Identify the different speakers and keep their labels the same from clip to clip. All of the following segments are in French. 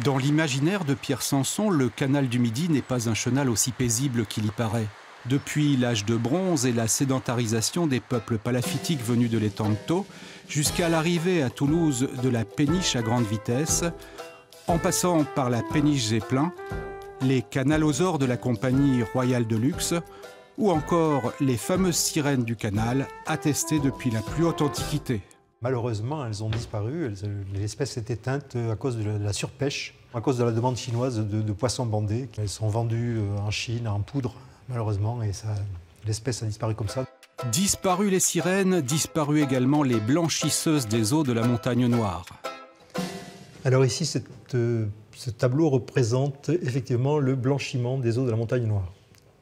Speaker 1: Dans l'imaginaire de Pierre Sanson, le canal du Midi n'est pas un chenal aussi paisible qu'il y paraît. Depuis l'âge de bronze et la sédentarisation des peuples palafitiques venus de l'étang de Thau, jusqu'à l'arrivée à Toulouse de la péniche à grande vitesse, en passant par la péniche Zeppelin, les canalosaures de la compagnie royale de luxe, ou encore les fameuses sirènes du canal, attestées depuis la plus haute antiquité.
Speaker 2: Malheureusement, elles ont disparu. L'espèce s'est éteinte à cause de la surpêche, à cause de la demande chinoise de poissons bandés. Elles sont vendues en Chine en poudre, malheureusement, et l'espèce a disparu comme ça.
Speaker 1: Disparues les sirènes, disparues également les blanchisseuses des eaux de la Montagne Noire.
Speaker 2: Alors ici, ce tableau représente effectivement le blanchiment des eaux de la Montagne Noire,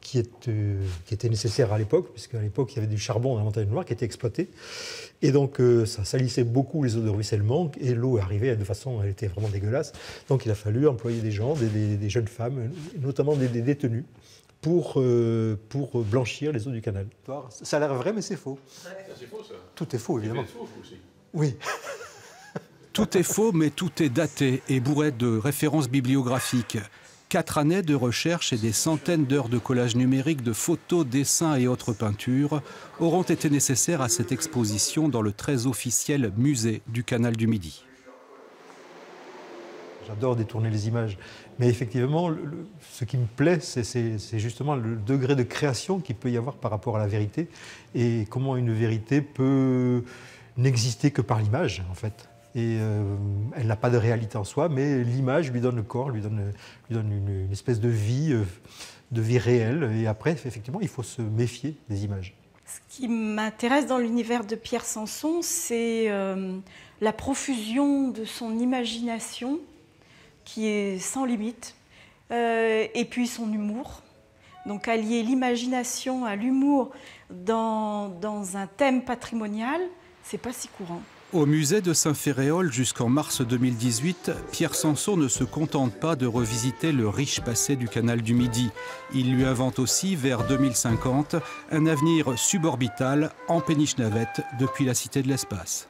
Speaker 2: qui était nécessaire à l'époque, puisqu'à l'époque, il y avait du charbon dans la Montagne Noire qui était exploité. Et donc, ça salissait beaucoup les eaux de ruissellement, et l'eau arrivait de façon, elle était vraiment dégueulasse. Donc, il a fallu employer des gens, des jeunes femmes, notamment des détenus, pour blanchir les eaux du canal. Ça a l'air vrai, mais c'est faux.
Speaker 3: C'est faux, ça.
Speaker 2: Tout est faux, évidemment.
Speaker 3: C'est faux aussi.
Speaker 2: Oui.
Speaker 1: Tout est faux, mais tout est daté et bourré de références bibliographiques. 4 années de recherche et des centaines d'heures de collage numérique de photos, dessins et autres peintures auront été nécessaires à cette exposition dans le très officiel musée du Canal du Midi.
Speaker 2: J'adore détourner les images, mais effectivement, ce qui me plaît, c'est justement le degré de création qu'il peut y avoir par rapport à la vérité et comment une vérité peut n'exister que par l'image, en fait. Et elle n'a pas de réalité en soi, mais l'image lui donne le corps, lui donne une espèce de vie réelle. Et après, effectivement, il faut se méfier des images.
Speaker 4: Ce qui m'intéresse dans l'univers de Pierre Sanson, c'est la profusion de son imagination, qui est sans limite, et puis son humour. Donc allier l'imagination à l'humour dans un thème patrimonial, c'est pas si courant.
Speaker 1: Au musée de Saint-Ferréol jusqu'en mars 2018, Pierre Sanson ne se contente pas de revisiter le riche passé du canal du Midi. Il lui invente aussi, vers 2050, un avenir suborbital en péniche navette depuis la Cité de l'Espace.